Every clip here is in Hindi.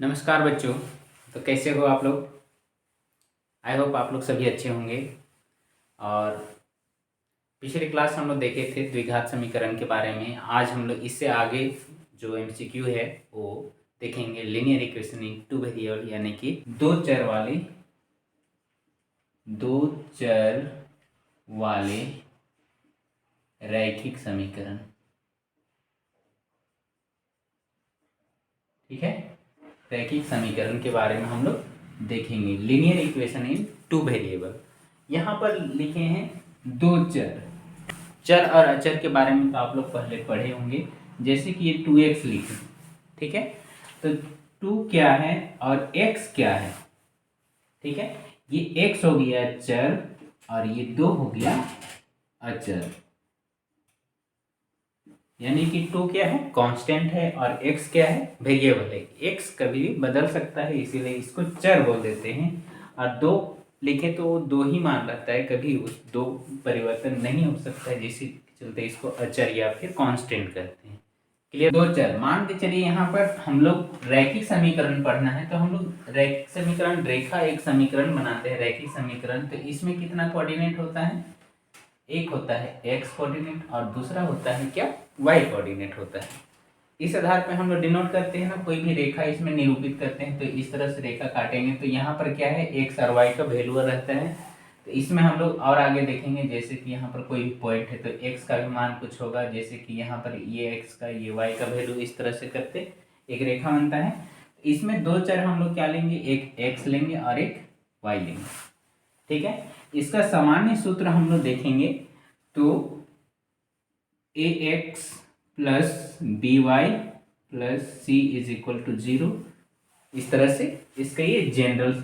नमस्कार बच्चों। तो कैसे हो आप लोग? आई होप आप लोग सभी अच्छे होंगे। और पिछली क्लास हम लोग देखे थे द्विघात समीकरण के बारे में। आज हम लोग इससे आगे जो एमसीक्यू है वो देखेंगे linear equation in two variable, यानी कि दो चर वाले रैखिक समीकरण। ठीक है, रैखिक समीकरण के बारे में हम लोग देखेंगे linear equation in two variable. यहाँ पर लिखे हैं दो चर। चर और अचर के बारे में तो आप लोग पहले पढ़े होंगे, जैसे कि ये 2x लिखे। ठीक है, तो 2 क्या है और x क्या है? ठीक है, ये x हो गया चर और ये 2 हो गया अचर, यानी कि 2 क्या है? कांस्टेंट है और x क्या है? वेरिएबल है। x कभी भी बदल सकता है, इसीलिए इसको चर बोल देते हैं। और 2 लिखे तो वो 2 ही मान रहता है, कभी उस 2 परिवर्तन नहीं हो सकता है, जिसके चलते इसको अचर या फिर कांस्टेंट कहते हैं। क्लियर? दो चर मान के चलिए, यहाँ पर हम लोग रैखिक समीकरण पढ़ना है, तो हम लोग रैखिक समीकरण रेखा एक समीकरण बनाते हैं। रैखिक समीकरण तो इसमें कितना कोऑर्डिनेट होता है? एक होता है एक्स कोऑर्डिनेट और दूसरा होता है क्या? वाई कोऑर्डिनेट होता है। इस आधार पे हम लोग डिनोट करते हैं ना, कोई भी रेखा इसमें निरूपित करते हैं तो इस तरह से रेखा काटेंगे। तो यहाँ पर क्या है? एक्स और वाई का वैल्यू रहता है। तो इसमें हम लोग और आगे देखेंगे, जैसे कि यहाँ पर कोई भी पॉइंट है तो एक्स का भी मान कुछ होगा, जैसे कि यहाँ पर ये एक्स का ये वाई का वैल्यू, इस तरह से करते एक रेखा बनता है। इसमें दो चर हम लोग क्या लेंगे? एक एक्स लेंगे और एक वाई लेंगे। ठीक है, इसका सामान्य सूत्र हम लोग देखेंगे तो A x plus B y plus C is equal to 0, इस तरह से इसका ये जनरल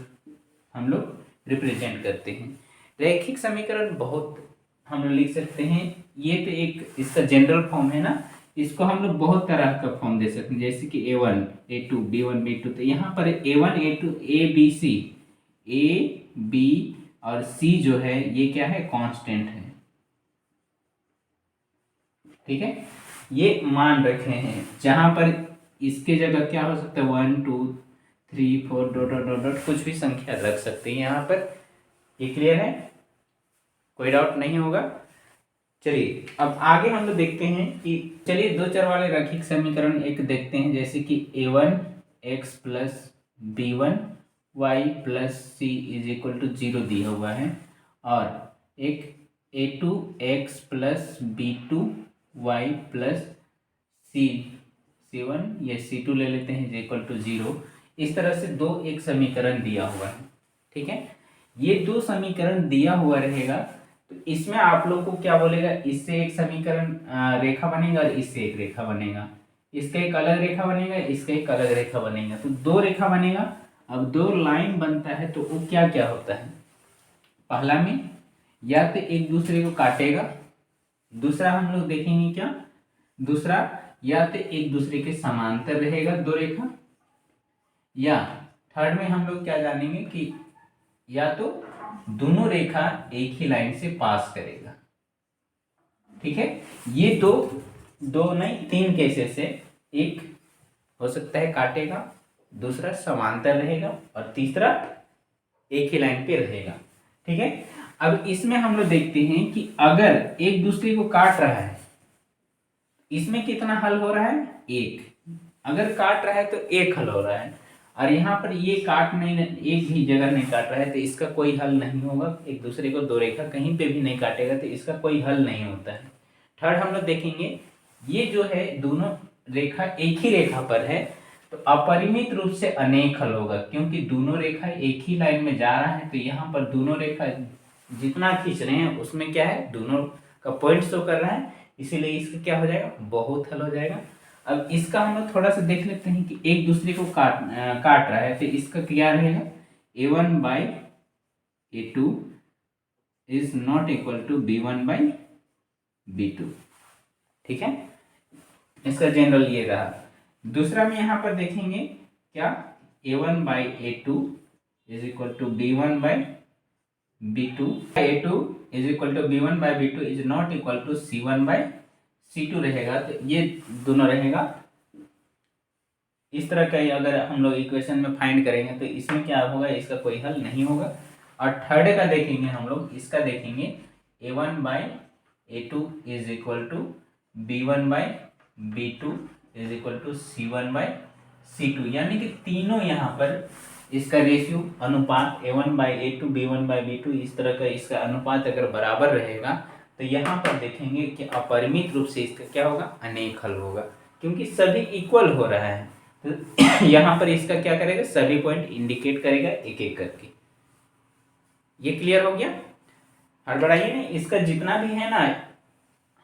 हम लोग रिप्रेजेंट करते हैं। रैखिक समीकरण बहुत हम लोग लिख सकते हैं। ये तो एक इसका जनरल फॉर्म है ना, इसको हम लोग बहुत तरह का फॉर्म दे सकते हैं, जैसे कि a1 a2 b1 b2। तो यहाँ पर a1 a2 a b c, a b और c जो है ये क्या है? कांस्टेंट है। ठीक है, ये मान रखे हैं, जहां पर इसके जगह क्या हो सकता है? 1 2 3 4 डॉट डॉट डॉट डॉट कुछ भी संख्या रख सकते हैं यहाँ पर। ये क्लियर है? कोई डाउट नहीं होगा। चलिए अब आगे हम लोग देखते हैं कि चलिए दो चर वाले रैखिक समीकरण एक देखते हैं, जैसे कि a1 x plus b1 y plus c is equal to 0 दिया हुआ है, और एक a2 x plus b2 y plus c1 या c2 ले लेते हैं, इज इक्वल टू 0। इस तरह से दो एक समीकरण दिया हुआ है। ठीक है, ये दो समीकरण दिया हुआ रहेगा, तो इसमें आप लोग को क्या बोलेगा? इससे एक समीकरण रेखा बनेगा और इससे एक रेखा बनेगा, इसका एक अलग रेखा बनेगा, इसका एक अलग रेखा बनेगा, तो दो रेखा बनेगा। अब दो लाइन बनता है तो वो क्या क्या होता है? पहला में या तो एक दूसरे को काटेगा, दूसरा हम लोग देखेंगे क्या? दूसरा या तो एक दूसरे के समांतर रहेगा दो रेखा, या थर्ड में हम लोग क्या जानेंगे कि या तो दोनों रेखा एक ही लाइन से पास करेगा। ठीक है, ये दो नहीं, तीन केसेस है। एक हो सकता है काटेगा, दूसरा समांतर रहेगा और तीसरा एक ही लाइन पे रहेगा। ठीक है, अब इसमें हम लोग देखते हैं कि अगर एक दूसरे को काट रहा है, इसमें कितना हल हो रहा है? एक। अगर काट रहा है तो एक हल हो रहा है, और यहाँ पर ये काट नहीं, एक भी जगह नहीं काट रहा है तो इसका कोई हल नहीं होगा। एक दूसरे को दो रेखा कहीं पे भी नहीं काटेगा तो इसका कोई हल नहीं होता है। थर्ड हम लोग देखेंगे, ये जो है दोनों रेखा एक ही रेखा पर है तो अपरिमित रूप से अनेक हल होगा, क्योंकि दोनों रेखा एक ही लाइन में जा रहा है। तो यहाँ पर दोनों रेखा जितना खींच रहे हैं उसमें क्या है? दोनों का पॉइंट शो कर रहा है, इसीलिए इसका क्या हो जाएगा? बहुत हल हो जाएगा। अब इसका हम लोग थोड़ा सा देख लेते हैं कि एक दूसरे को काट रहा है, तो इसका क्या रहेगा? a1 by a2 is not equal to b1 by b2। ठीक है, इसका जनरल ये रहा। दूसरा में यहाँ पर देखेंगे क्या? a1 by a2 is equal to b1 by b2, a2 is equal to b1 by b2 is not equal to c1 by c2 रहेगा। तो ये दोनों रहेगा इस तरह का अगर हम लोग इक्वेशन में फाइंड करेंगे तो इसमें क्या होगा, इसका कोई हल नहीं होगा। और थर्ड का देखेंगे हम लोग, इसका देखेंगे a1/a2 is equal to b1/b2 is equal to c1/c2, यानी कि तीनों यहाँ पर इसका रेशियो अनुपात a1/a2 b1/b2 इस तरह का इसका अनुपात अगर बराबर रहेगा तो यहाँ पर देखेंगे कि अपरिमित रूप से इसका क्या होगा, अनेक हल होगा, क्योंकि सभी इक्वल हो रहा है। तो यहाँ पर इसका क्या करेगा, सभी पॉइंट इंडिकेट करेगा एक एक करके। ये क्लियर हो गया। हड़बड़ाइए नहीं, इसका जितना भी है ना,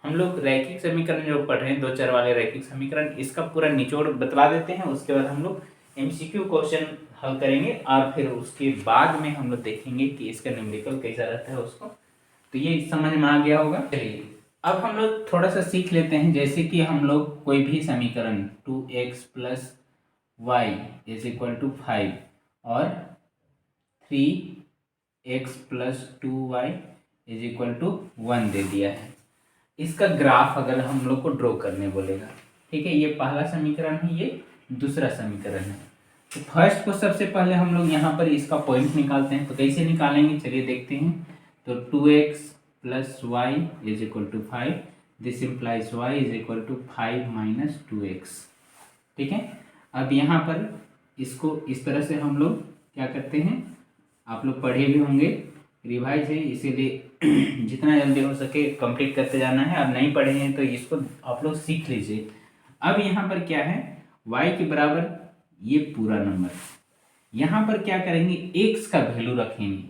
हम लोग रैखिक समीकरण जो पढ़ रहे हैं, दो चर वाले रैखिक समीकरण, इसका पूरा निचोड़ बतला देते हैं। उसके बाद हम लोग एमसीक्यू क्वेश्चन हल करेंगे और फिर उसके बाद में हम लोग देखेंगे कि इसका न्यूमेरिकल कैसा रहता है उसको। तो ये समझ में आ गया होगा। चलिए अब हम लोग थोड़ा सा सीख लेते हैं। जैसे कि हम लोग कोई भी समीकरण 2x + y is equal to 5 और 3x + 2y is equal to 1 दे दिया है। इसका ग्राफ अगर हम लोग को ड्रॉ करने बोलेगा, ठीक है, ये पहला समीकरण है, ये दूसरा समीकरण है। तो फर्स्ट को सबसे पहले हम लोग यहाँ पर इसका पॉइंट निकालते हैं। तो कैसे निकालेंगे, चलिए देखते हैं। तो 2x + y is equal to 5, this implies y is equal to 5 - 2x, ठीक है। अब यहाँ पर इसको इस तरह से हम लोग क्या करते हैं, आप लोग पढ़े भी होंगे, रिवाइज है, इसीलिए जितना जल्दी हो सके कंप्लीट करते जाना है। अब नहीं पढ़े हैं तो इसको आप लोग सीख लीजिए। अब यहाँ पर क्या है, y के बराबर ये पूरा नंबर, यहाँ पर क्या करेंगे, x का वैल्यू रखेंगे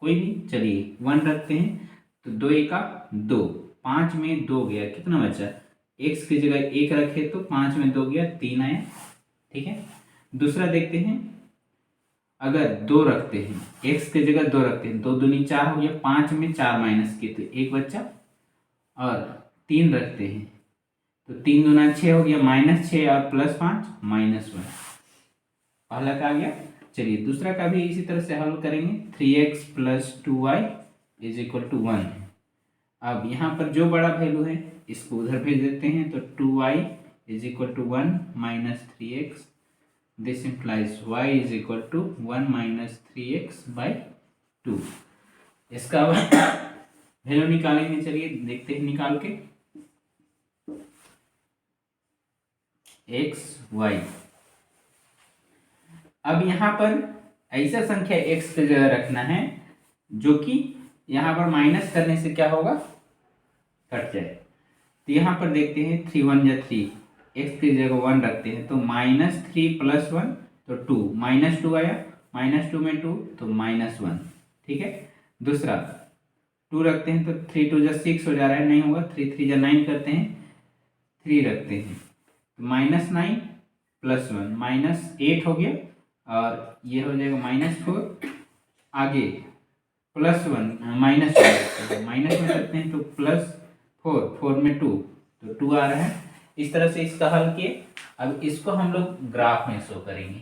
कोई भी। चलिए 1 रखते हैं, तो 2 × 2, 5 में 2 गया, कितना बचा, x की जगह 1 रखे तो 5 में 2 गया, 3 आया, ठीक है। दूसरा देखते हैं, अगर 2 रखते हैं, x की जगह 2 रखते हैं, 2 दूनी 4 हो गया, 5 में 4 माइनस किए तो 1 बच्चा, और 3 रखते हैं तो 3 दूना 6 हो गया, -6 और +5 -1, पहला का आ गया। चलिए दूसरा का भी इसी तरह से हल करेंगे। 3x + 2y is equal to 1। अब यहाँ पर जो बड़ा वैल्यू है इसको उधर भेज देते हैं, तो 2y is equal to 1 - 3x, this implies y is equal to 1 - 3x/2। इसका वैल्यू निकालेंगे, चलिए देखते हैं निकाल के। x y, अब यहाँ पर ऐसा संख्या x की जगह रखना है जो कि यहाँ पर माइनस करने से क्या होगा, कट जाए। तो यहाँ पर देखते हैं 3 × 1 = 3, x की जगह 1 रखते हैं तो -3 + 1 तो 2, -2 आया, -2 में 2 तो -1, ठीक है। दूसरा 2 रखते हैं तो 3 × 2 = 6 हो जा रहा है, नहीं होगा, 3 × 3 = 9 करते हैं, 3 रखते हैं तो -9 + 1 -8 हो गया, और ये हो जाएगा -4, आगे +1 माइनस में करते हैं तो +4, 4 में 2 तो 2 आ रहा है। इस तरह से इसका हल किए। अब इसको हम लोग ग्राफ में शो करेंगे,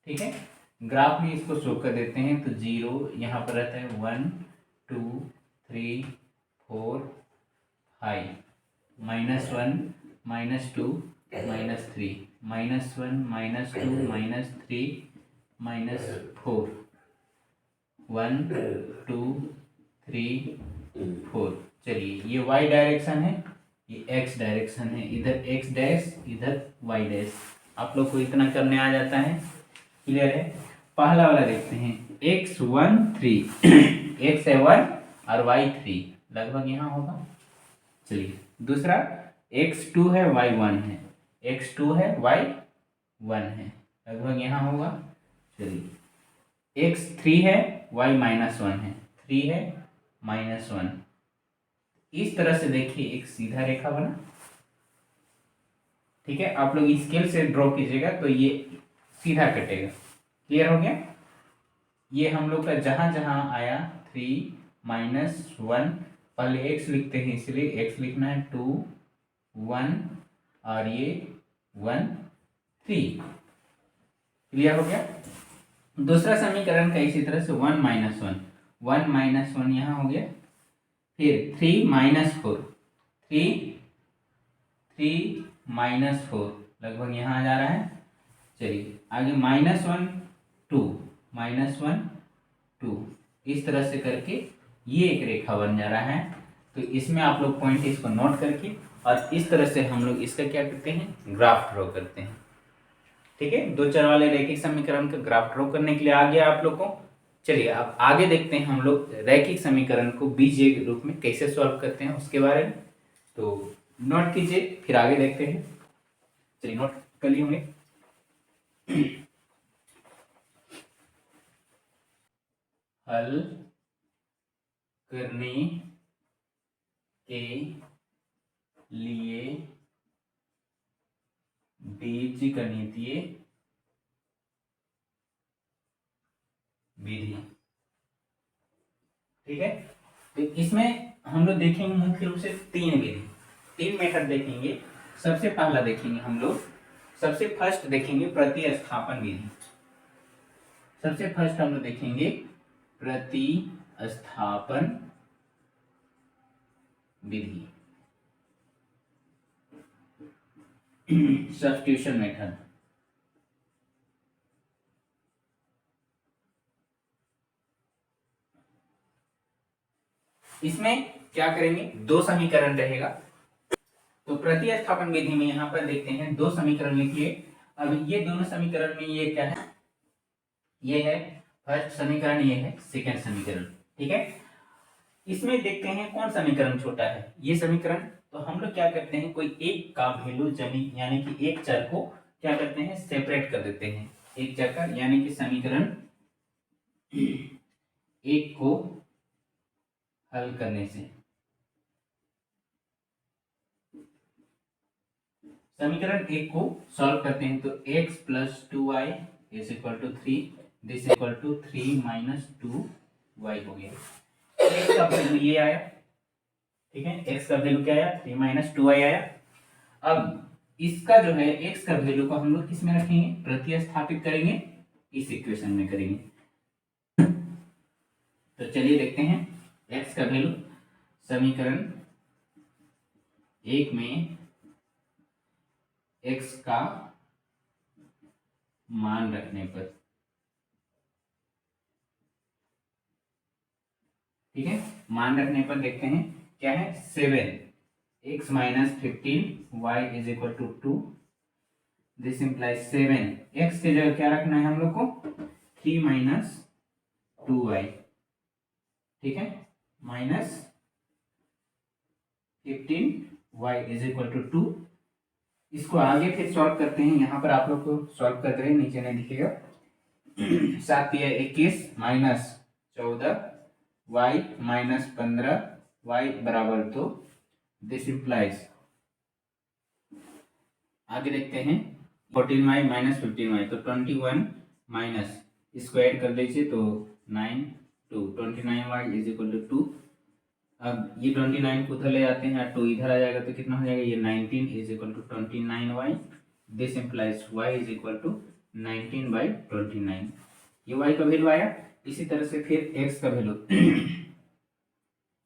ठीक है। ग्राफ में इसको शो कर देते हैं, तो 0 यहाँ पर रहता है, 1 2 3 4 5, -1 -2 -3, -1 -2 -3 -4, 1 2 3 4। चलिए ये y डायरेक्शन है, ये x डायरेक्शन है, इधर x डैश इधर y डैश। आप लोग को इतना करने आ जाता है, क्लियर है। पहला वाला देखते हैं, x1 3 x है 1 और y 3, लगभग यहाँ होगा। चलिए दूसरा x2 है y 1 है, x2 है y 1 है, लगभग यहाँ होगा। चलिए x3 है y -1 है, 3 है -1। इस तरह से देखिए एक सीधा रेखा बना, ठीक है। आप लोग स्केल से ड्रॉ कीजिएगा तो ये सीधा कटेगा, क्लियर हो गया। ये हम लोग का जहां जहां आया 3 -1, पहले x लिखते हैं, इसलिए x लिखना है 2 1 और ये 1 3, क्लियर हो गया। दूसरा समीकरण का इसी तरह से 1 - 1 यहाँ हो गया, फिर 3 - 4, 3 3 - 4 लगभग यहाँ आ जा रहा है। चलिए आगे -1 2 -1 2 इस तरह से करके ये एक रेखा बन जा रहा है। तो इसमें आप लोग पॉइंट इसको नोट करके और इस तरह से हम लोग इसका क्या करते हैं, ग्राफ ड्रॉ करते हैं। ठीक है, दो चर वाले रैखिक समीकरण का ग्राफ ड्रॉ करने के लिए आ गया आप लोग को। चलिए अब आगे देखते हैं हम लोग रैखिक समीकरण को बीजीय के रूप में कैसे सॉल्व करते हैं उसके बारे में। तो नोट कीजिए, फिर आगे देखते हैं। चलिए नोट कर लिए होंगे। हल करने के लिए बीजगणितीय विधि। ठीक है, तो इसमें हम लोग देखेंगे मुख्य रूप से तीन विधि, तीन मेथड देखेंगे। सबसे पहला देखेंगे हम लोग, सबसे फर्स्ट देखेंगे प्रतिस्थापन विधि। सबसे फर्स्ट हम लोग देखेंगे प्रतिस्थापन विधि, सब्स्टिट्यूशन मेथड। इसमें क्या करेंगे, दो समीकरण रहेगा। तो प्रतिस्थापन विधि में यहां पर देखते हैं दो समीकरण लिखिए। अब ये दोनों समीकरण में ये क्या है, ये है फर्स्ट समीकरण, ये है सेकंड समीकरण। ठीक है, इसमें देखते हैं कौन समीकरण छोटा है, ये समीकरण। तो हम लोग क्या करते हैं, कोई एक का वैल्यू जमीन यानी कि एक चर को क्या करते हैं, सेपरेट कर देते हैं। एक चर का यानी कि समीकरण एक को हल करने से, समीकरण एक को सॉल्व करते हैं तो x + 2y = 3, this equal to 3 - 2y हो गया। x का वैल्यू ये आया। ठीक है, x का वैल्यू क्या आया, 3 - 2y आया। अब इसका जो है x का वैल्यू को हम लोग किस में रखेंगे, प्रतिस्थापित करेंगे, इस इक्वेशन में करेंगे। तो चलिए देखते हैं x का वैल्यू समीकरण एक में x का मान रखने पर। ठीक है, मान रखने पर देखते हैं क्या है, 7x - 15y = 2, this implies 7x के जगह क्या रखना है हम लोग को, 3 - 2y। ठीक है, -15y = 2। इसको आगे फिर सॉल्व करते हैं, यहाँ पर आप लोग को सॉल्व कर रहे हैं, नीचे नहीं दिखेगा। 7 या 21 -14 y - 15 y = 2, दिस इंप्लाइज, आगे देखते हैं 14y - 15y, तो 21 माइनस, इसको ऐड कर लीजिए तो 9 2 29y = 2। अब ये 29 को उधर ले जाते हैं, 2 इधर आ जाएगा तो कितना हो जाएगा, ये 19 = 29y, दिस इंप्लाइज y = 19/29। ये y का वैल्यू आया। इसी तरह से फिर x का वैल्यू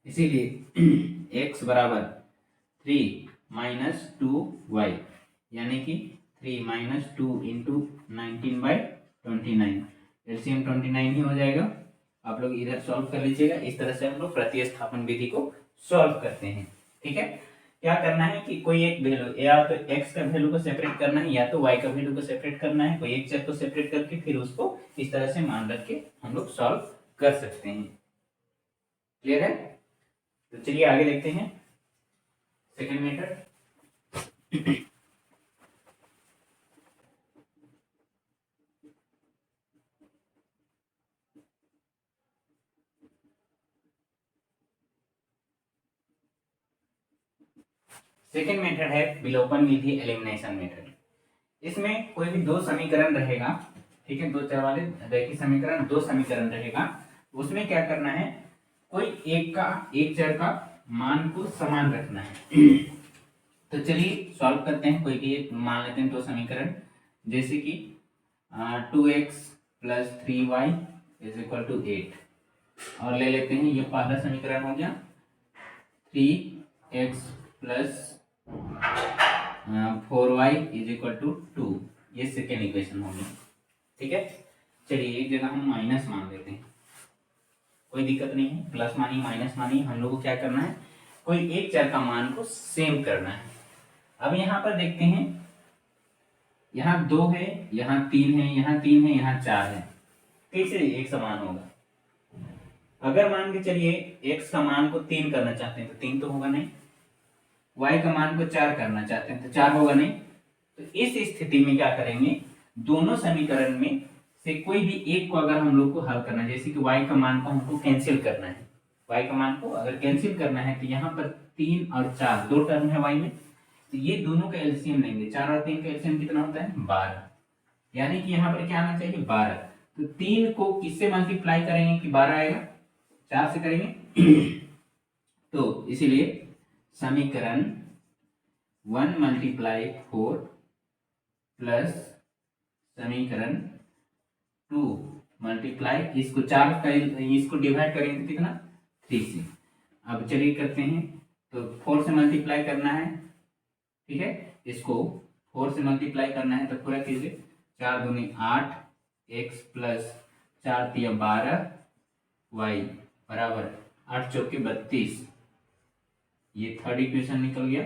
इसीलिए x = 3 - 2y यानी कि 3 - 2 × 19/29, एलसीएम 29 ही हो जाएगा। आप लोग इधर सॉल्व कर लीजिएगा। इस तरह से हम लोग प्रतिस्थापन विधि को सॉल्व करते हैं। ठीक है, क्या करना है कि कोई एक वैल्यू, या तो x का वैल्यू को सेपरेट करना है या तो y का वैल्यू को सेपरेट करना है। कोई एक चर को सेपरेट करके फिर उसको इस तरह से मान रख के हम लोग सॉल्व कर सकते हैं। क्लियर है? तो चलिए आगे देखते हैं सेकंड मेथड। सेकेंड मेथड है विलोपन विधि, एलिमिनेशन मेथड। इसमें कोई भी दो समीकरण रहेगा। ठीक है, दो चर वाले रैखिक समीकरण, दो समीकरण रहेगा। उसमें क्या करना है, कोई एक चर का मान को समान रखना है। तो चलिए सॉल्व करते हैं। कोई भी एक मान लेते हैं दो समीकरण, जैसे कि 2x + 3y = 8, और ले लेते हैं ये पहला समीकरण हो गया, 3x + 4y is equal to 2, ये सेकेंड इक्वेशन होगी। ठीक है, चलिए एक जगह हम माइनस मान लेते हैं, कोई दिक्कत नहीं है, प्लस मानिए माइनस मानिए, हम लोग को क्या करना है, कोई एक चर का मान को सेम करना है। अब यहाँ पर देखते हैं, यहाँ 2 है, यहाँ 3 है, यहाँ 3 है, यहाँ 4 है, कैसे एक समान होगा? अगर मान के चलिए x का मान को 3 करना चाहते हैं तो 3 तो होगा नहीं, y का मान को 4 करना चाहते हैं तो 4 होगा नहीं। तो इस स्थिति में क्या करेंगे, दोनों समीकरण में से कोई भी एक को अगर हम लोग को हल करना है, जैसे कि y का मान को हमको कैंसिल करना है, y का मान को अगर कैंसिल करना है तो यहाँ पर 3 और 4 दो टर्म है y में, तो ये दोनों का एलसीएम लेंगे, 4 और 3 का एलसीएम कितना होता है 12, यानी कि यहाँ पर क्या आना चाहिए 12। तो 3 को किससे मल्टीप्लाई करेंगे कि 12 आएगा, 4 से करेंगे तो इसीलिए समीकरण 1 मल्टीप्लाई 4 प्लस समीकरण 2 मल्टीप्लाई, इसको 4 का इसको डिवाइड करेंगे तो कितना 3 से। अब चलिए करते हैं, तो 4 से मल्टीप्लाई करना है, ठीक है, इसको 4 से मल्टीप्लाई करना है तो पूरा कीजिए, 4 दूनी 8 x प्लस 4 तिया 12 y बराबर 8 चौके 32, ये थर्ड इक्वेशन निकल गया।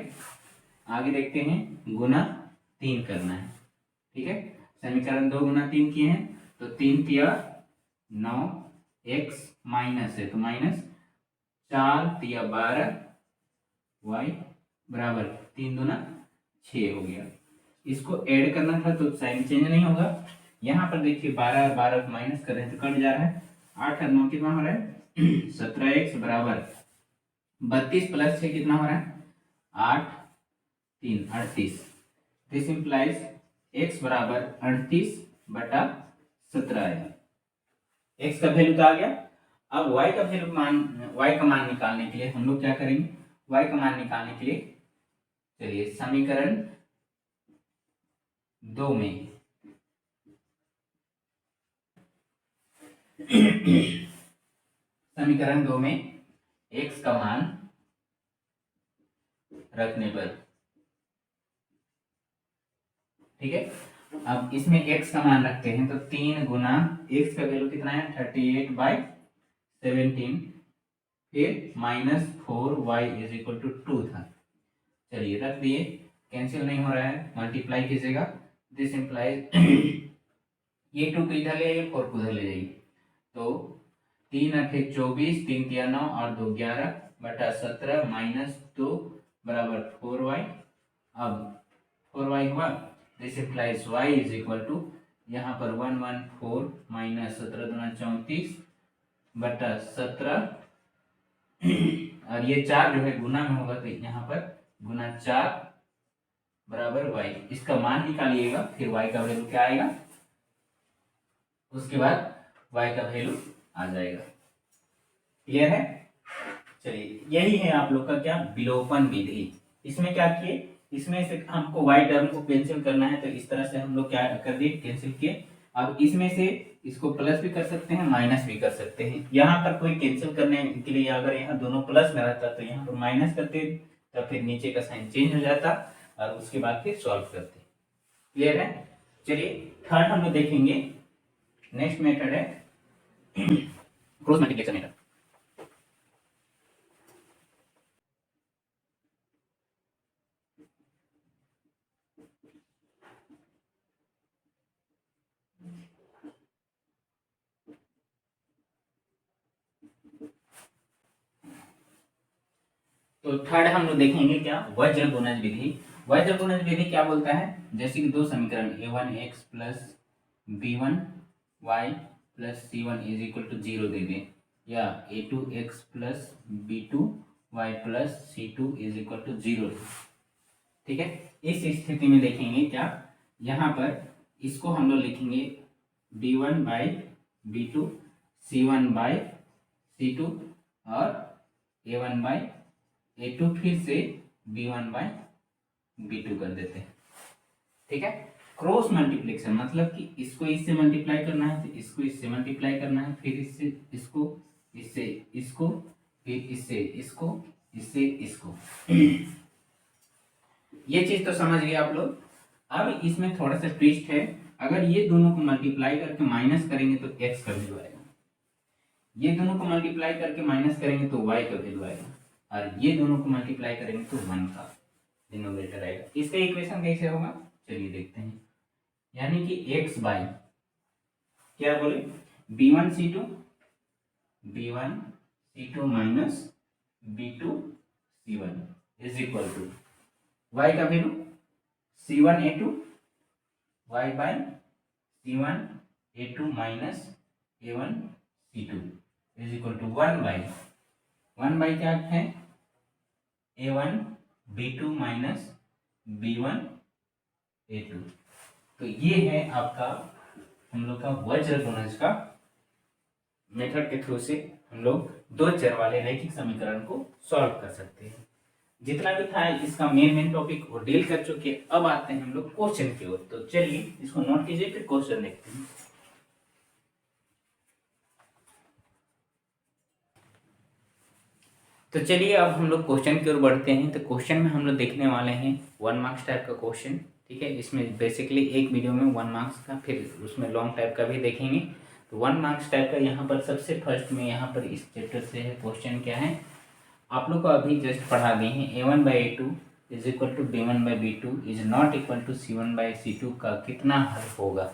आगे देखते हैं, गुना 3 करना है, ठीक है, समीकरण 2 गुना 3 किए हैं तो 3 तिया 9 x माइनस है तो माइनस 4 तिया 12 y बराबर 3 दूना 6 हो गया। इसको ऐड करना था तो साइन चेंज नहीं होगा, यहाँ पर देखिए 12 और 12 को माइनस कर रहे हैं तो कट जा रहा है, 8 और 9 कितना हो रहा है 17x बराबर 32 प्लस 6 कितना हो रहा है 8 3 38, दिस इंप्लाइज x बराबर 38 बटा 17 आएगा, x का वैल्यू तो आ गया। अब y का वैल्यू y का मान निकालने के लिए हम लोग क्या करेंगे, y का मान निकालने के लिए चलिए समीकरण 2 में समीकरण 2 में x का मान रखने पर, ठीक है, अब इसमें x का मान रखते हैं तो 3 गुना x का वैल्यू कितना है 38/17, फिर minus 4y is equal to 2 था, चलिए रख दिए, कैंसिल नहीं हो रहा है, मल्टीप्लाई कीजिएगा, दिस इंप्लाइज ये 2 को इधर ले आइए, 4 को इधर ले जाइए, तो 3 8 24, 3 तिया 9 और 2 11 बटा 17 माइनस 2 बराबर 4y। अब 4y हुआ, this implies y is equal to यहाँ पर 114 माइनस 17 दूना 34 बटा 17 और ये 4 जो है गुना में होगा तो यहाँ पर गुना 4 बराबर y, इसका मान निकालिएगा, फिर y का वैल्यू क्या आएगा, उसके बाद y का वैल्यू आ जाएगा। क्लियर है? चलिए यही है आप लोग का क्या विलोपन विधि। इसमें क्या किए, इसमें से हमको y टर्म को कैंसिल करना है तो इस तरह से हम लोग क्या कर दिए, कैंसिल किए। अब इसमें से इसको प्लस भी कर सकते हैं, माइनस भी कर सकते हैं। यहाँ पर कोई कैंसिल करने के लिए अगर यहाँ दोनों प्लस में रहता तो यहाँ पर माइनस करते, तो फिर नीचे का साइन चेंज हो जाता और उसके बाद फिर सॉल्व करते। क्लियर है? चलिए थर्ड हम लोग देखेंगे, नेक्स्ट मेथड है क्रॉस मल्टीप्लिकेशन मेथड। तो थर्ड हम लोग देखेंगे क्या, वज्र गुणज विधि। वज्र गुणज विधि क्या बोलता है, जैसे कि दो समीकरण a1x plus b1y plus c1 is equal to 0 दे दें, या a2x plus b2y plus c2 is equal to 0। ठीक है, इस स्थिति में देखेंगे क्या, यहाँ पर इसको हम लोग लिखेंगे b1 by b2, c1 by c2 और a1 बाई a2 फिर से b1 बाई b2 कर देते हैं। ठीक है, क्रॉस मल्टीप्लिकेशन मतलब कि इसको इससे मल्टीप्लाई करना है, तो इसको इससे मल्टीप्लाई करना है, फिर इससे इसको, इससे इसको, फिर इससे इसको, इससे इसको। ये चीज तो समझ गए आप लोग। अब इसमें थोड़ा सा ट्विस्ट है, अगर ये दोनों को मल्टीप्लाई करके माइनस करेंगे तो x का वैल्यू आएगा, ये दोनों को मल्टीप्लाई करके माइनस करेंगे तो y का वैल्यू आएगा, और ये दोनों को मल्टीप्लाई करेंगे तो 1 का डिनोमिनेटर आएगा। इसका इक्वेशन कैसे होगा चलिए देखते हैं। यानी कि x बाई क्या बोले b1c2 minus b2c1 is equal to y का value c1a2 y by c1a2 minus a1c2 is equal to 1 by क्या है a1 b2 minus b1 a2। तो ये है आपका हम लोग का वज्र गुणज का मेथड के थ्रू से हम लोग दो चर वाले रैखिक समीकरण को सॉल्व कर सकते हैं। जितना भी था इसका मेन टॉपिक वो डील कर चुके। अब आते हैं हम लोग क्वेश्चन की ओर। तो चलिए इसको नोट कीजिए, फिर क्वेश्चन देखते हैं। तो चलिए अब हम लोग क्वेश्चन की ओर बढ़ते हैं। तो क्वेश्चन में हम लोग देखने वाले हैं 1 मार्क्स टाइप का क्वेश्चन, ठीक है। इसमें बेसिकली एक वीडियो में 1 मार्क्स का, फिर उसमें लॉन्ग टाइप का भी देखेंगे। तो 1 मार्क्स टाइप का यहाँ पर सबसे फर्स्ट में यहाँ पर इस चैप्टर से है। क्वेश्चन क्या है आप लोग को अभी जस्ट पढ़ा दिए हैं, a1/a2 is equal to b1/b2 is not equal to c1/c2 का कितना हल होगा,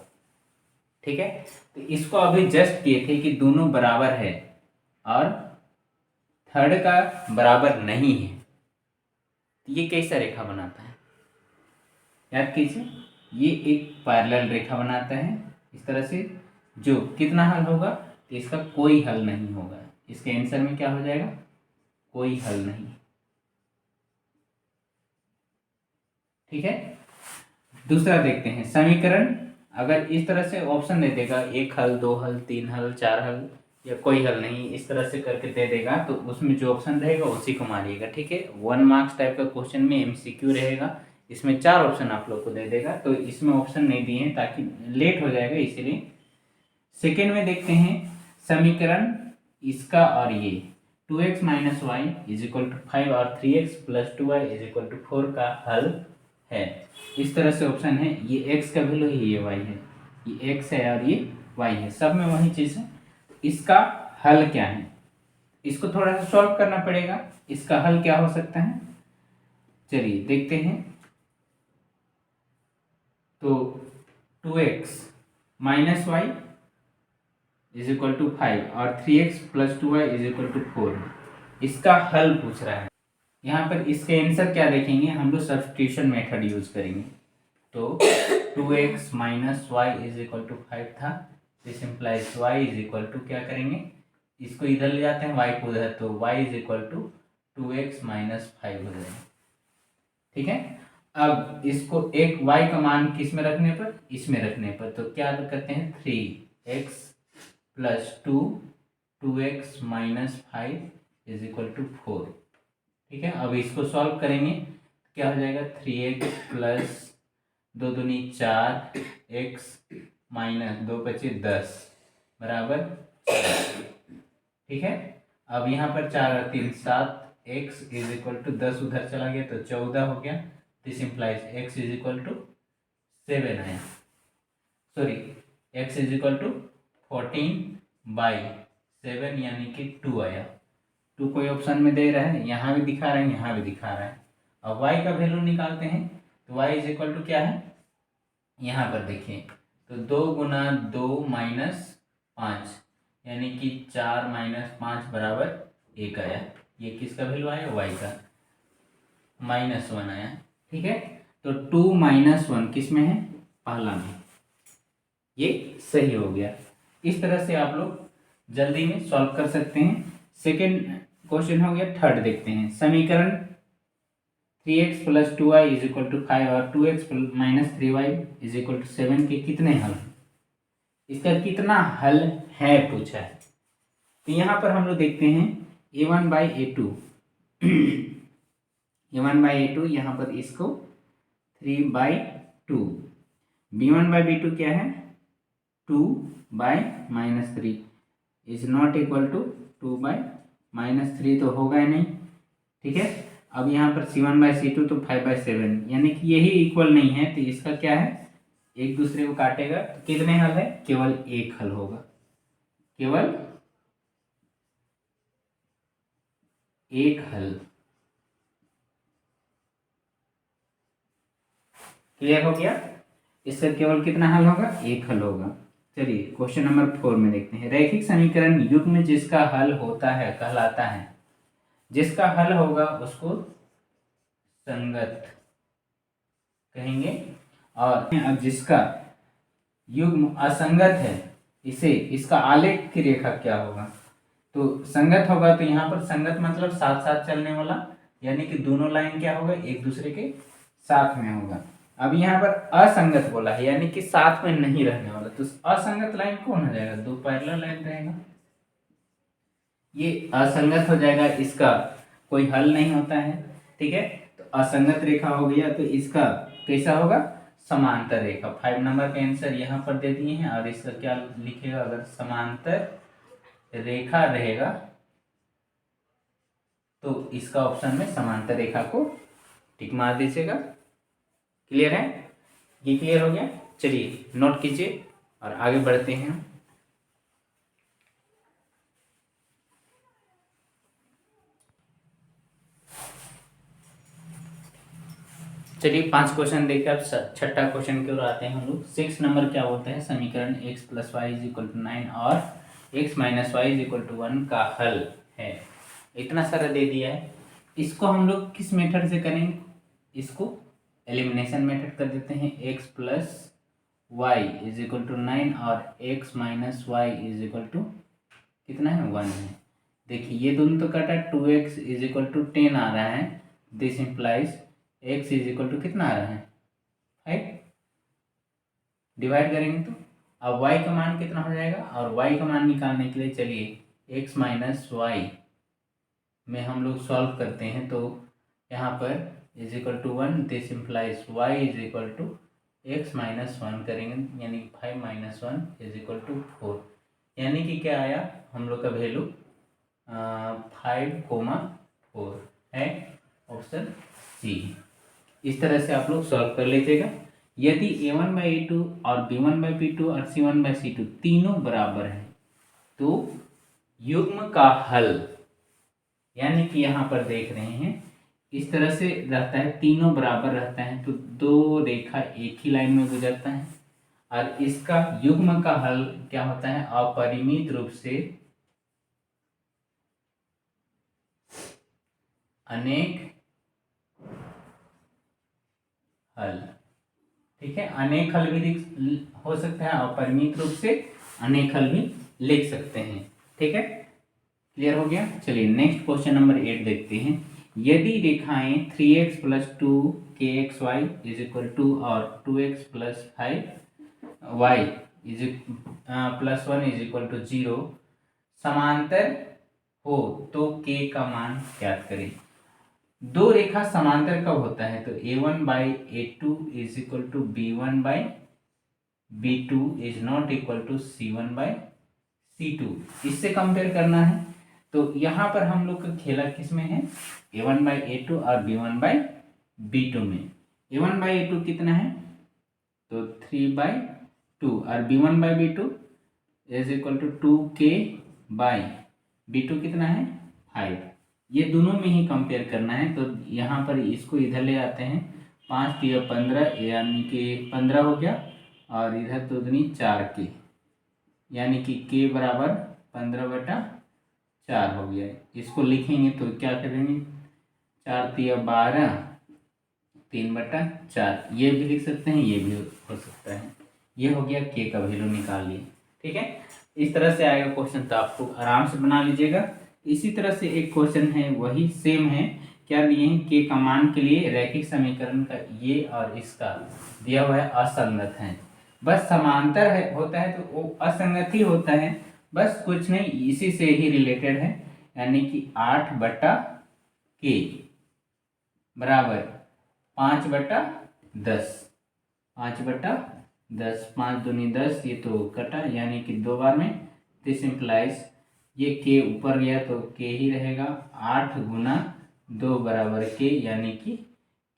ठीक है। तो इसको अभी जस्ट किए थे कि दोनों बराबर है और थर्ड का बराबर नहीं है। तो ये कैसा रेखा बनाता है याद कीजिए, ये एक पैरेलल रेखा बनाता है इस तरह से, जो कितना हल होगा तो इसका कोई हल नहीं होगा। इसके आंसर में क्या हो जाएगा कोई हल नहीं, ठीक है। दूसरा देखते हैं समीकरण, अगर इस तरह से ऑप्शन दे देगा 1 हल 2 हल 3 हल 4 हल या कोई हल नहीं, इस तरह से करके दे देगा तो उसमें जो ऑप्शन रहेगा उसी को मारिएगा, ठीक है। 1 मार्क्स टाइप का क्वेश्चन में MCQ रहेगा, इसमें 4 ऑप्शन आप लोग को दे देगा, तो इसमें ऑप्शन नहीं दिए हैं ताकि लेट हो जाएगा इसीलिए। सेकेंड में देखते हैं समीकरण इसका और ये 2x minus Y is equal to 5 और 3x plus 2y is equal to 4 का हल है। इस तरह से ऑप्शन है, ये x का वैल्यू है, ये y है, ये x है और ये y है, सब में वही चीज है। इसका हल क्या है, इसको थोड़ा सा सॉल्व करना पड़ेगा। इसका हल क्या हो सकता है चलिए देखते हैं। तो 2x minus Y is equal to 5 और 3x plus 2y is equal to 4, इसका हल पूछ रहा है। यहाँ पर इसके आंसर क्या देखेंगे हम लोग, सब्स्टिट्यूशन मेथड यूज करेंगे। तो 2x minus Y is equal to 5 था, this implies y is equal to क्या करेंगे, इसको इधर ले जाते हैं y को उधर, तो y is equal to 2x minus 5 हो जाएगा, ठीक है। अब इसको एक y का मान किस में रखने पर, इसमें रखने पर, तो क्या करते हैं 3x plus 2x minus 5 is equal to 4, ठीक है। अब इसको सॉल्व करेंगे क्या हो जाएगा 3x प्लस 2 दूनी 4 x माइनस 2 बचे 10 बराबर, ठीक है। अब यहाँ पर 4 और 3 7 x इज इक्वल टू 10 उधर चला गया तो 14 हो गया, this implies x is equal to 7 आया, sorry x is equal to 14/7 यानी कि 2 आया। 2 कोई ऑप्शन में दे रहा है, यहाँ भी दिखा रहा है यहाँ भी दिखा रहा है। अब y का वैल्यू निकालते हैं तो y इज इक्वल टू क्या है, यहाँ पर देखिए तो 2 गुना 2 माइनस 5 यानी कि 4 माइनस 5 बराबर 1 आया। ये किसका वैल्यू आया y का, -1 आया, ठीक है। तो 2 माइनस 1 किस में है, पहला में, ये सही हो गया। इस तरह से आप लोग जल्दी में सॉल्व कर सकते हैं। सेकेंड क्वेश्चन हो गया। थर्ड देखते हैं समीकरण 3x plus 2y is equal to 5 और 2x minus 3y is equal to 7 के कितने हल, इसका कितना हल है पूछा है। तो यहाँ पर हम लोग देखते हैं a1/a2 a1/a2 यहाँ पर इसको 3/2, b1/b2 क्या है 2/-3 इज नॉट इक्वल टू 2/-3 तो होगा ही नहीं, ठीक है। अब यहाँ पर C1/C2 तो 5/7, यानी कि यही इक्वल नहीं है, तो इसका क्या है, एक दूसरे को काटेगा तो कितने हल है, केवल एक हल होगा, केवल एक हल। क्लियर हो गया, इसका केवल कितना हल होगा, एक हल होगा। चलिए क्वेश्चन नंबर 4 में देखते हैं। रैखिक समीकरण युग्म जिसका हल होता है कहलाता है, जिसका हल होगा उसको संगत कहेंगे, और अब जिसका युग्म असंगत है, इसे, इसका आलेख की रेखा क्या होगा, तो संगत होगा तो यहाँ पर संगत मतलब साथ साथ चलने वाला, यानी कि दोनों लाइन क्या होगा, एक दूसरे के साथ में होगा। अब यहाँ पर असंगत बोला है, यानी कि साथ में नहीं रहने वाला, तो असंगत लाइन कौन हो जाएगा, दो पैरेलल लाइन रहेगा, ये असंगत हो जाएगा, इसका कोई हल नहीं होता है। ठीक है, तो असंगत रेखा हो गया, तो इसका कैसा होगा, समांतर रेखा। 5 नंबर का आंसर यहाँ पर दे दिए हैं, और इसका क्या लिखेगा, अगर समांतर रेखा रहेगा तो इसका ऑप्शन में समांतर रेखा को टिक मार दीजिएगा। क्लियर है, ये क्लियर हो गया। चलिए नोट कीजिए और आगे बढ़ते हैं। चलिए 5 क्वेश्चन देखिए, अब छठा क्वेश्चन की ओर आते हैं हम लोग। 6 नंबर क्या होता है, समीकरण x + y = 9 और x - y = 1 का हल है। इतना सारा दे दिया है, इसको हम लोग किस मेथड से करेंगे, इसको एलिमिनेशन मेथड कर देते हैं। x + y = 9 और x - y = कितना है, 1 है। देखिए ये दोनों तो कटा, 2x = 10 आ रहा है, दिस इम्प्लाइज x = कितना आ रहा है, 5। डिवाइड करेंगे तो अब y का मान कितना हो जाएगा, और y का मान निकालने के लिए चलिए x - y में हम लोग सॉल्व करते हैं, तो यहाँ पर = 1, दिस इम्प्लाइज y = x - 1 करेंगे, यानी 5 - 1 = 4, यानी कि क्या आया हम लोग का वैल्यू 5,4 है, ऑप्शन सी। इस तरह से आप लोग सॉल्व कर लीजिएगा। यदि a1/a2 और b1/b2 और c1/c2 तीनों बराबर हैं, तो युग्म का हल, यानी कि यहाँ पर देख रहे हैं इस तरह से रहता है, तीनों बराबर रहता है, तो दो रेखा एक ही लाइन में गुजरता है, और इसका युग्म का हल क्या होता है, अपरिमित रूप से अनेक हल। ठीक है, अनेक हल भी हो सकता है, अपरिमित रूप से अनेक हल भी लिख सकते हैं। ठीक है, क्लियर हो गया। चलिए नेक्स्ट क्वेश्चन नंबर 8 देखते हैं। यदि रेखाएं 3x + 2 kxy = 2 और 2x + 5y + 1 = 0 समांतर हो तो k का मान ज्ञात करें। दो रेखा समांतर कब होता है, तो a1/a2 = b1/b2 is not equal to c1/c2। इससे कंपेयर करना है, तो यहाँ पर हम लोग का खेला किस में है, a1/a2 और b1/b2 में। a1/a2 कितना है, तो 3/2 और b1/b2 = 2k/b2 कितना है, 5। ये दोनों में ही कंपेयर करना है, तो यहाँ पर इसको इधर ले आते हैं, 5 × 15 यानी कि 15 हो गया, और इधर 2 दूनी 4k, यानी कि k बराबर 15/4 हो गया। इसको लिखेंगे तो क्या करेंगे, 4 × 12 3/4, ये भी लिख सकते हैं, ये भी हो सकता है। ये हो गया k का वैल्यू निकाल लिए। ठीक है, इस तरह से आएगा क्वेश्चन, तो आपको आराम से बना लीजिएगा। इसी तरह से एक क्वेश्चन है, वही सेम है, क्या दिए हैं, के का मान के लिए रैखिक समीकरण का ये और इसका दिया हुआ है असंगत है, बस समांतर है होता है तो वो असंगत ही होता है, बस कुछ नहीं, इसी से ही रिलेटेड है, यानी कि 8/k बराबर 5/10, 5/10, 5 दूनी 10, ये तो कटा, यानी कि 2 बार में, दिस इम्प्लाइज ये k ऊपर गया तो k ही रहेगा, 8 × 2 बराबर के, यानी कि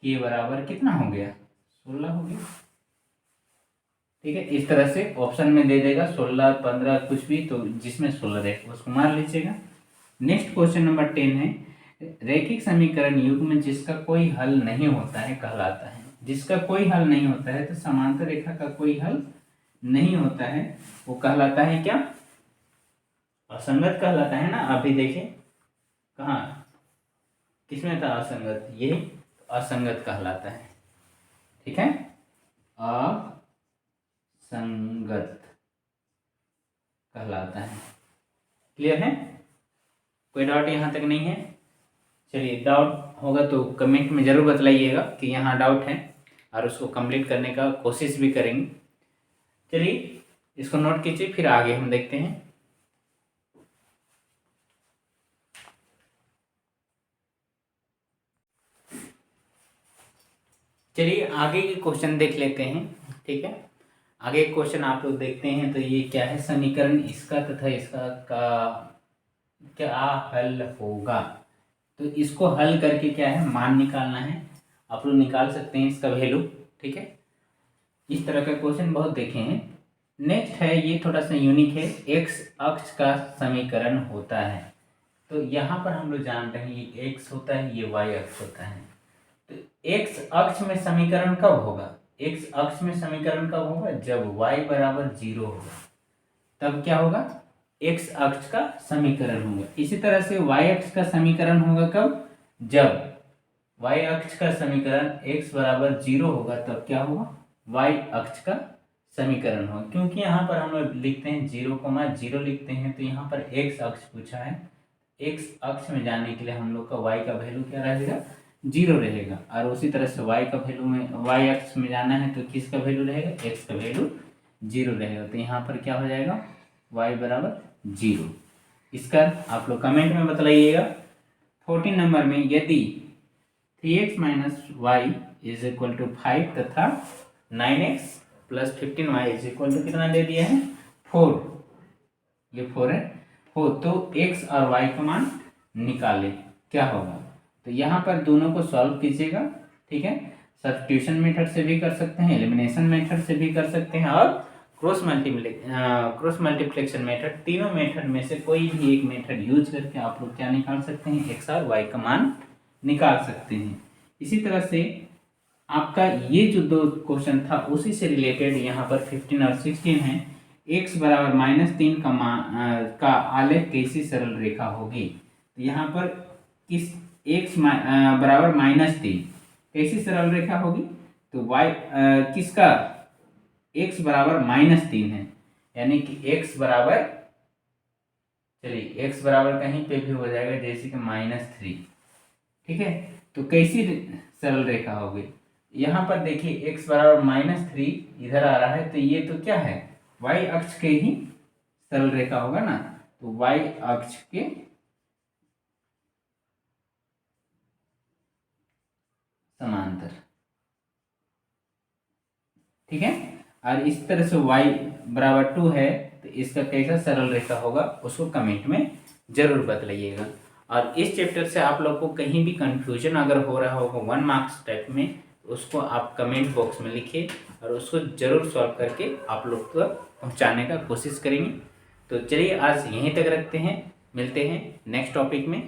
के बराबर कितना हो गया, 16 हो गया। ठीक है, इस तरह से ऑप्शन में दे देगा 16, 15 कुछ भी, तो जिसमें 16 रहेगा उसको मान लीजिएगा। नेक्स्ट क्वेश्चन नंबर 10 है, रैखिक समीकरण युग्म जिसका कोई हल नहीं होता है कहलाता है। जिसका कोई हल नहीं होता है, तो समांतर रेखा का कोई हल नहीं होता है, वो कहलाता है क्या, असंगत कहलाता है ना। अभी देखिए कहाँ, किसमें था असंगत, ये असंगत कहलाता है। ठीक है, असंगत कहलाता है। क्लियर है, कोई डाउट यहाँ तक नहीं है। चलिए, डाउट होगा तो कमेंट में ज़रूर बतलाइएगा कि यहाँ डाउट है, और उसको कंप्लीट करने का कोशिश भी करेंगे। चलिए, इसको नोट कीजिए, फिर आगे हम देखते हैं। चलिए आगे के क्वेश्चन देख लेते हैं। ठीक है, आगे क्वेश्चन आप लोग देखते हैं। तो ये क्या है, समीकरण इसका तथा इसका का क्या हल होगा। तो इसको हल करके क्या है, मान निकालना है। आप लोग निकाल सकते हैं इसका वैल्यू। ठीक है, इस तरह का क्वेश्चन बहुत देखे हैं। नेक्स्ट है, ये थोड़ा सा यूनिक है, एक्स अक्ष का समीकरण होता है। तो यहाँ पर हम लोग जानते हैं ये एक्स होता है, ये वाई अक्ष होता है। तो एक्स अक्ष में समीकरण कब होगा, एक्स अक्ष में समीकरण कब होगा, जब y बराबर 0 होगा, तब क्या होगा, एक्स अक्ष का समीकरण होगा। इसी तरह से y अक्ष का समीकरण होगा कब, जब y अक्ष का समीकरण x बराबर 0 होगा, तब क्या होगा, y अक्ष का समीकरण होगा। क्योंकि यहाँ पर हम लोग लिखते हैं 0,0 लिखते हैं, तो यहाँ पर x अक्ष पूछा है। x अक्ष में जाने के लिए हम लोग का y का वैल्यू क्या रहेगा, 0 रहेगा। और उसी तरह से y का वैल्यू में, y अक्ष में जाना है तो किसका वैल्यू रहेगा, x का वैल्यू 0 रहेगा। तो यहाँ पर क्या हो जाएगा, y बराबर 0। इसका आप लोग कमेंट में बतलाइएगा। 14 नंबर में, यदि 3x minus Y is equal to 5 तथा 9x plus 15y is equal to कितना दे दिया है, 4, ये 4 है, 4, तो x और y का मान निकाले, क्या होगा। तो यहाँ पर दोनों को सॉल्व कीजिएगा। ठीक है, सब्स्टिट्यूशन मेथड से भी कर सकते हैं, एलिमिनेशन मेथड से भी कर सकते हैं, और क्रॉस मल्टीप्लिकेशन मेथड, तीनों मेथड में से कोई भी एक मेथड यूज करके आप लोग क्या निकाल सकते हैं, एक्स और वाई का मान निकाल सकते हैं। इसी तरह से आपका ये जो दो क्वेश्चन था उसी से रिलेटेड यहाँ पर 15 और 16 है। x बराबर -3 का आलेख कैसी सरल रेखा होगी। तो यहाँ पर किस x बराबर -3 कैसी सरल रेखा होगी, तो y किसका, x बराबर -3 है, यानी कि x बराबर, चलिए x बराबर कहीं पे भी हो जाएगा, जैसे कि -3। ठीक है, तो कैसी सरल रेखा होगी, यहाँ पर देखिए x बराबर -3 इधर आ रहा है, तो ये तो क्या है, y अक्ष के ही सरल रेखा होगा ना। तो y अक्ष के समांतर। ठीक है, और इस तरह से y बराबर 2 है, तो इसका कैसा सरल रेखा होगा उसको कमेंट में जरूर बतलाइएगा। और इस चैप्टर से आप लोग को कहीं भी कंफ्यूजन अगर हो रहा होगा 1 मार्क्स टाइप में, उसको आप कमेंट बॉक्स में लिखिए, और उसको ज़रूर सॉल्व करके आप लोग तक पहुंचाने का कोशिश करेंगे। तो चलिए आज यहीं तक रखते हैं, मिलते हैं नेक्स्ट टॉपिक में।